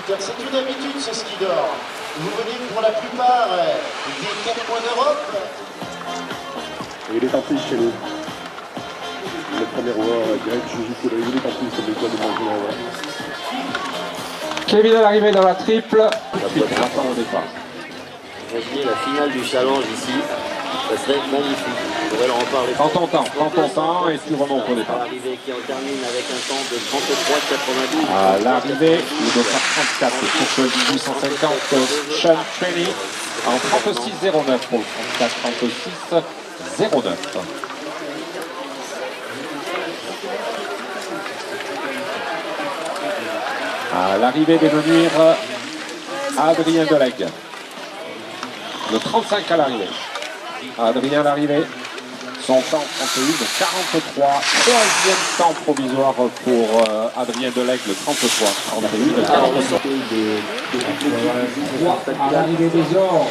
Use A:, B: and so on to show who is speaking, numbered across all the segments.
A: auditeurs, c'est une habitude ce ski d'or. Vous venez pour la plupart des 4 coins d'Europe.
B: Et il est parti chez nous. Le premier roi grec Juju, il est parti sur le toit de manger.
C: Kevin à l'arrivée dans la triple. Ensuite, Rafa au départ.
D: Imaginez la finale du challenge ici, ça serait magnifique. On pourrait leur en parler.
C: Prends ton temps et tu remontes au départ.
D: L'arrivée qui en termine avec un temps de 33,92.
C: À l'arrivée, le 234 pour le 1850, Sean Cheney en 36,09 pour le 34-36,09. À l'arrivée des menhirs, Adrien Delegue. Le 35 à l'arrivée. Adrien à l'arrivée. Son temps 31 de 43. Troisième temps provisoire pour Adrien Delegue, le 33. 31 de 43. À l'arrivée des ordres,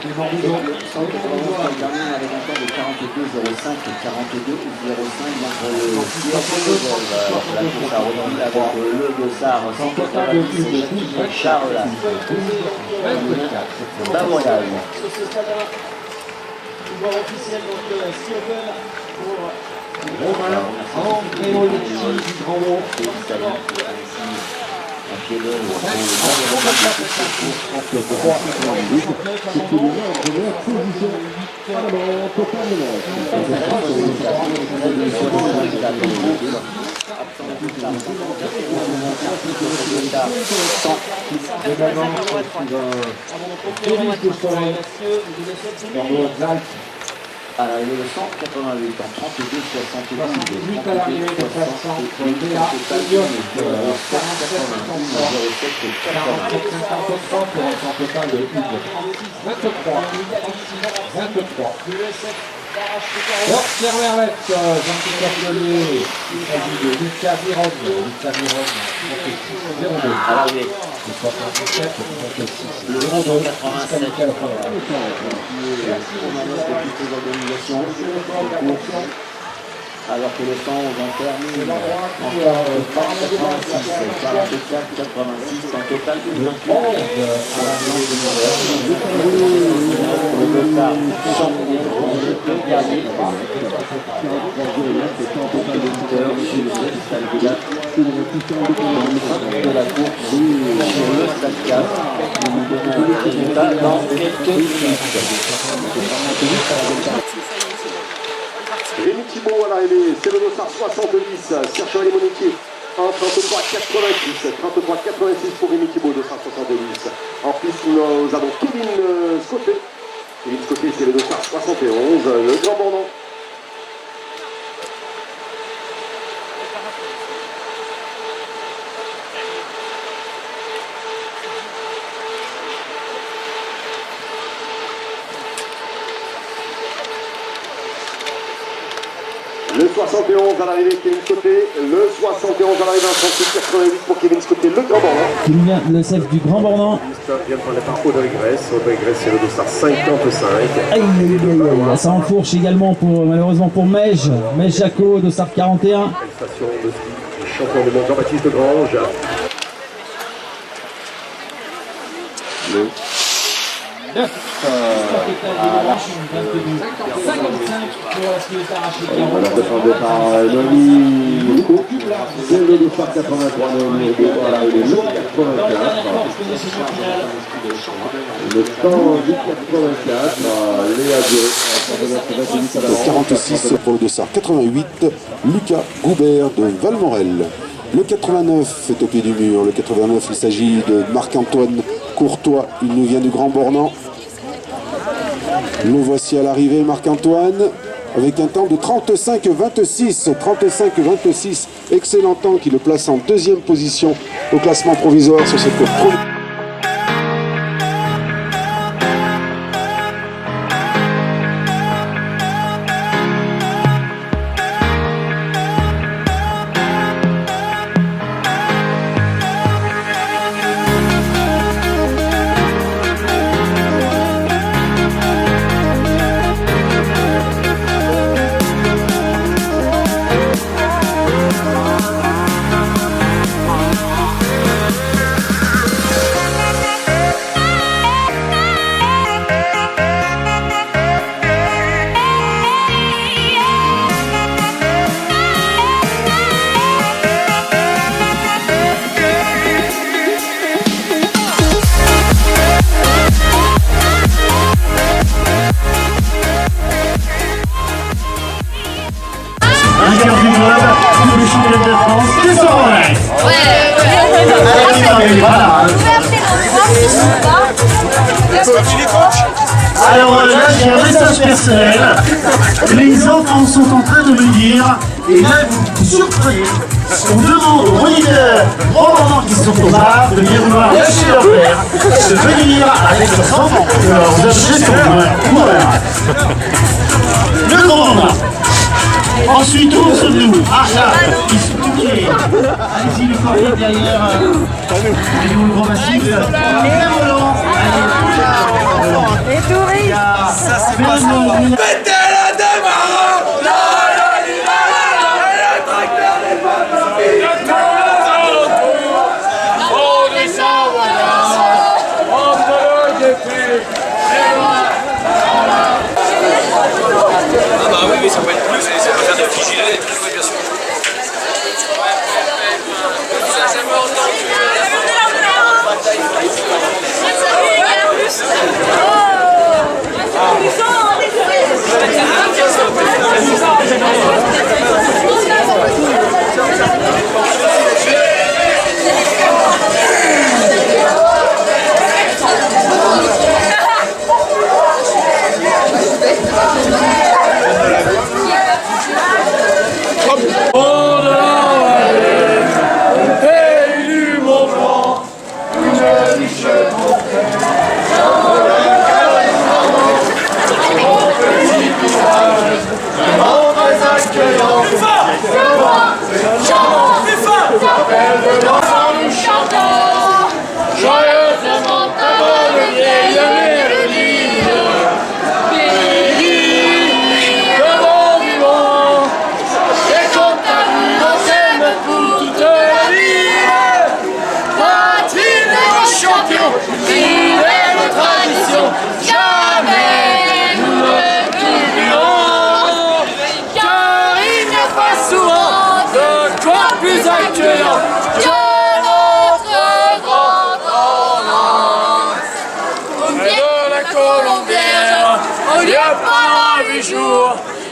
C: Clément Boudon.
D: On termine avec un temps de 42,05 et 42,05 entre le la course à remonter avec le Gossard, Charles Bavoyage.
A: Officiel donc ski open pour
C: Romain Andréoletti du Grand Mont.
D: Un pied de à l'arrivée de 188 en 32,72.
C: 8 à l'arrivée de 500, Léa Lyon, 47,53 pour un temps total de 23. 23. Pierre Verlet, Jean-Pierre Collier, il s'agit de Lucas Viron. Lucas Viron, 36,02.
D: À l'arrivée.
C: Le 77, 36.
D: Le 187. Alors que le temps aux termine encore 86, 44, 86, en total de 28. À l'arrivée de le Gossard, le dernier. De la course sur le stade 4. Nous donnons le résultat dans quelques minutes.
B: Rémi Thibault à l'arrivée, c'est le dossard 70, Sergio Limoniti en 33,86. 33,86 pour Rémi Thibault, dossard 70. En plus, nous avons Kevin Scotté. Kevin Scotté, c'est le dossard 71, le Grand Bornand. Le 71 à l'arrivée, Kevin Scotté. Le 71 à l'arrivée, 38,88 pour Kevin Scotté, le Grand Bornand.
E: Qui nous vient le chef du Grand Bornand.
B: Vient de prendre le parcours de Grèce. Audrey Grèce, c'est le dossard 55.
E: Aïe, aïe, aïe, aïe. Ça enfourche également pour, malheureusement pour Mej Jaco, dossard 41.
B: Station de ski, champion du monde Jean-Baptiste Grange.
C: Le 9.
B: Alors défendu par Noémie Loukou. C'est le dossard 83, Noémie Loukou à l'arrivée, le 84. Le temps du 84, Léa Dieu.
F: 46 pour le dossard 88, Lucas Goubert de Valmorel. Le 89 est au pied du mur. Le 89, il s'agit de Marc-Antoine Courtois. Il nous vient du Grand Bornand. Le voici à l'arrivée, Marc-Antoine, avec un temps de 35,26. 35,26. Excellent temps qui le place en deuxième position au classement provisoire sur cette course.
A: voilà. Alors là, j'ai un message personnel. Les enfants sont en train de me dire, et là, vous surprenez, on demande aux moniteurs, aux mamans qui sont au bar, de bien vouloir lâcher leur père, de venir avec leurs enfants, que leurs objets sont couverts. Le grand moment. Ensuite, où sommes-nous? Ah là, ils sont tous pieds. Allez-y, le corps derrière. Allez, le grand massif. Et volant. Allez,
G: Les touristes.
A: ça c'est pas ça.
H: Ça peut être plus, ça peut faire de vigiler les trucs, oui, bien sûr.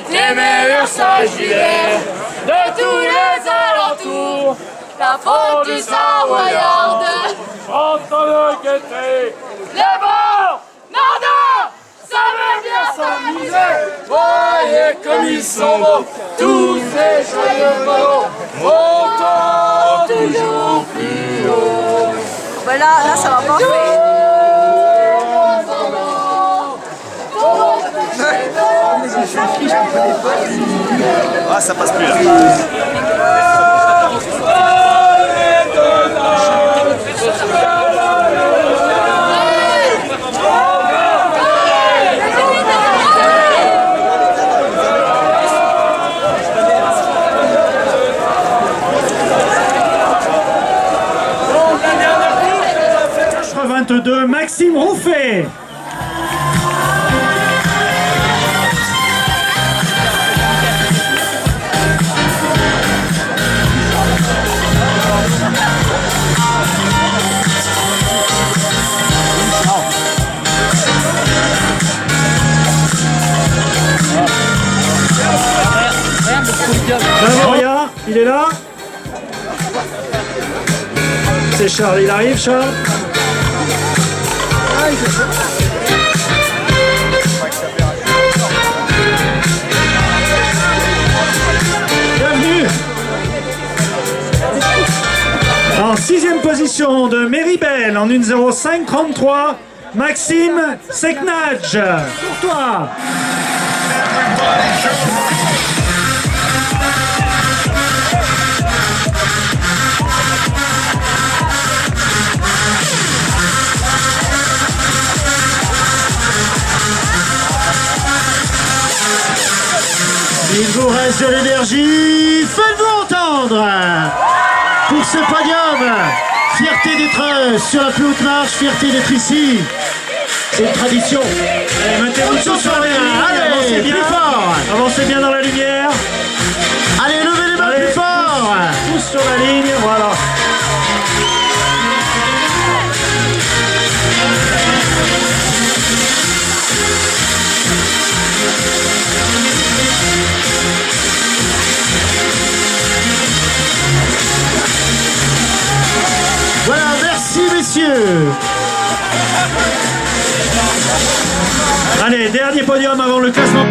I: Les meilleurs stagiaires de tous les alentours, la faute du Savoyard entre le gaieté, les bords, nada, ça veut bien s'amuser. Voyez comme ils sont beaux, tous ces joyeux ballots, montant toujours plus haut.
G: Ben là, ça va pas faire.
H: Ah, ça passe plus là.
J: Maxime Rouffet. Jean-Maria, il est là. C'est Charles, il arrive Charles. Bienvenue. En 6e position de Méribel en 1:05:33, Maxime Seknadj. Pour toi. Il vous reste de l'énergie, faites-vous entendre pour ce podium. Fierté d'être sur la plus haute marche, fierté d'être ici. C'est une tradition. Mettez-vous tous sur la ligne, allez, plus fort. Avancez bien dans la lumière. Allez, levez les mains plus fort. Tous sur la ligne, voilà. Voilà, merci Allez, dernier podium avant le classement.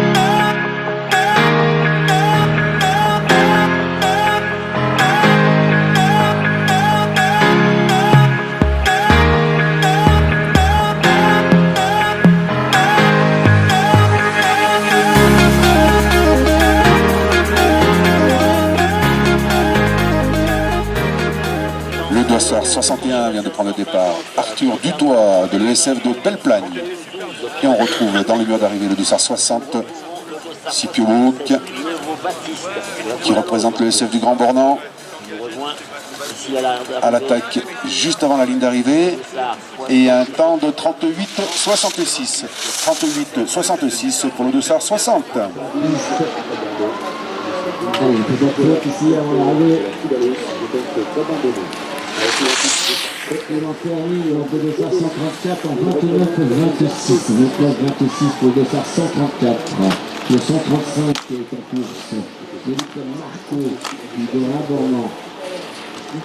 F: Le dossard 61 vient de prendre le départ. Arthur Dutoit de l'ESF de Belleplagne. Et on retrouve dans le mur d'arrivée le dossard 60, Scipio Bouc, qui représente le SF du Grand Bornand. À l'attaque juste avant la ligne d'arrivée. Et un temps de 38,66. 38,66 pour le dossard 60.
E: Allez, peut-être ici avant l'arrivée. Supplémentaire ligne pour le dossard 134 en 29,26. Le club 26 pour le dossard 134. Le 135 qui est en course. Le club Marco du Grand Bornand. Et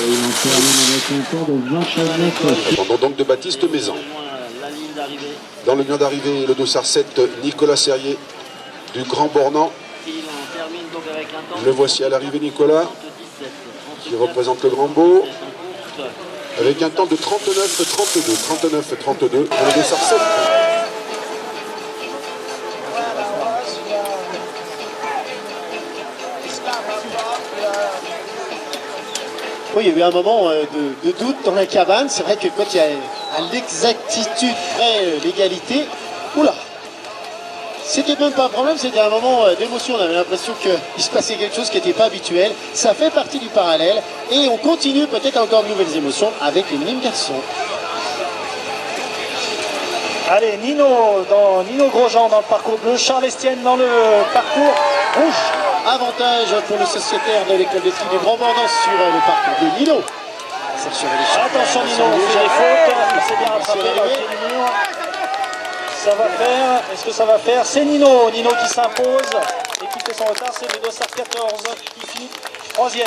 E: il en termine avec un temps de 29.
F: Pendant donc de Baptiste Maison. Dans le mur d'arrivée, le dossard 7, Nicolas Serrier du Grand Bornand. Le voici à l'arrivée, Nicolas, qui représente le Grand Beau, avec un temps de 39-32 pour le dossard 7.
A: Oui, il y a eu un moment de doute dans la cabane. C'est vrai que quand il y a à l'exactitude près l'égalité, oula, c'était même pas un problème, c'était un moment d'émotion. On avait l'impression qu'il se passait quelque chose qui n'était pas habituel. Ça fait partie du parallèle et on continue peut-être encore de nouvelles émotions avec les minimes garçons.
J: Allez, Nino Grosjean dans le parcours bleu, Charles Estienne dans le parcours rouge.
A: Avantage pour le sociétaire de l'école de ski du Grand Bornand sur le parcours de Nino.
J: Attention Nino, il fait des fautes, il s'est bien rattrapé dans le pied du mur. Ça va faire, est-ce que ça va faire? C'est Nino qui s'impose et qui fait son retard, c'est le dossard 14 qui finit 3e.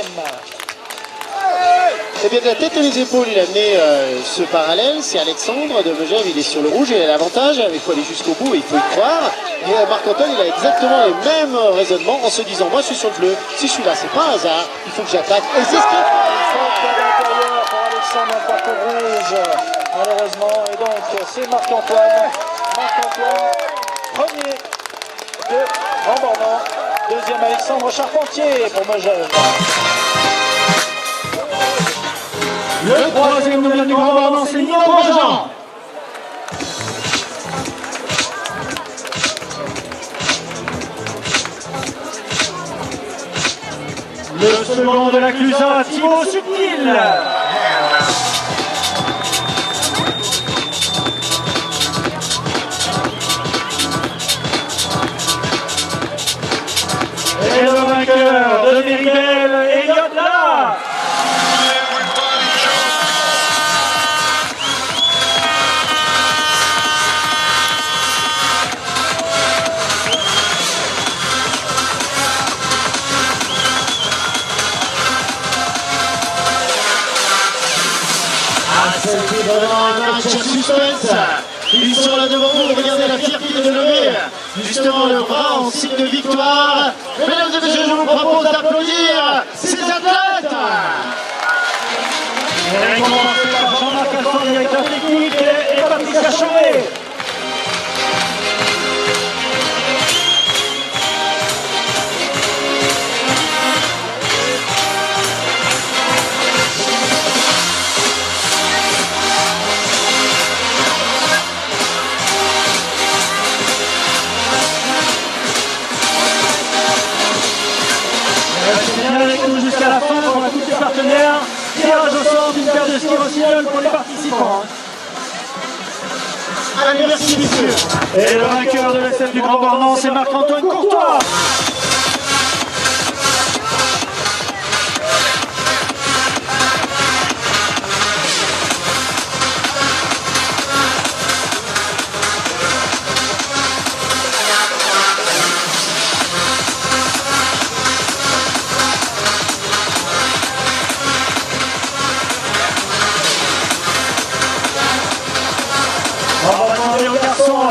A: C'est bien de la tête et les épaules, il a amené ce parallèle, c'est Alexandre de Megève, il est sur le rouge, il a l'avantage, il faut aller jusqu'au bout et il faut y croire. Et Marc-Antoine, il a exactement les mêmes raisonnements en se disant, moi je suis sur le bleu, si je suis là c'est pas un hasard, il faut que j'attaque. Et c'est ce qu'il fait.
J: Pour Alexandre dans le parcours rouge, malheureusement, et donc c'est Marc-Antoine, premier de Grand Bornand, deuxième Alexandre Charpentier pour Megève. Le troisième nouvel du Grand Bornand, c'est Nino Grosjean. Le second de la Clusa, Thibaut Subtil. Et le vainqueur de Méribel, Elliot là.
A: C'était vraiment un match à suspense. Ils sont là devant vous, regardez la fierté de lever justement le bras en signe de victoire. Mesdames et messieurs, je vous propose d'applaudir ces athlètes.
J: Récompensé par Jean-Marc Casson, directeur technique, et Patricia Chauvet. Restez bien avec nous jusqu'à la fin pour la coupe des partenaires. Tirage au sort d'une paire de ski Rossignol pour les participants.
A: Allez, merci messieurs.
J: Et le vainqueur de l'SF du Grand Bornand, c'est Marc-Antoine Courtois.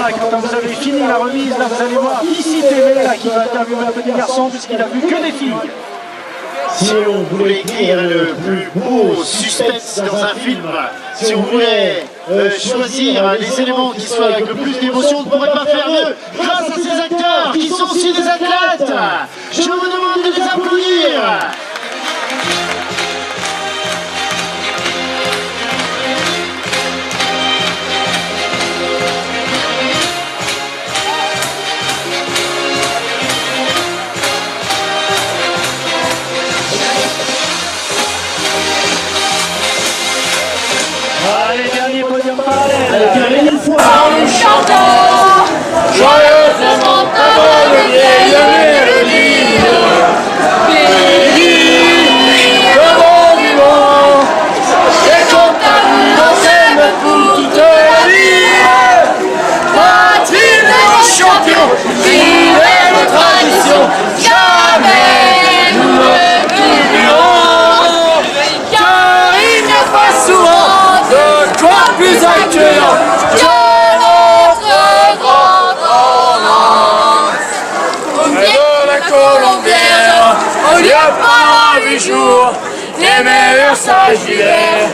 J: là, quand vous avez fini la remise, là, vous allez voir ici TV, là, qui va interviewer un petit garçon, puisqu'il a vu que des filles. Si on voulait écrire le plus beau suspense dans un film, si on voulait choisir les éléments qui soient avec le plus d'émotion, on ne pourrait pas faire mieux grâce à ces acteurs qui sont aussi des athlètes. Je vous demande de les applaudir. Allez, dernier podium parallèle. Allez, une fois.
I: Nous chantons joyeusement ta bonne vieille mélodie. Pays de bon vivant, et quant à nous, on s'aime pour toute la vie. Patrie de nos champions, vive nos traditions, jamais nous ne l'oublierons. Car il n'y a pas souvent de quoi plus accueillant que notre grande tendance. Au pied de la Colombière, au lieu par 8 jours, les meilleurs sages d'hiver.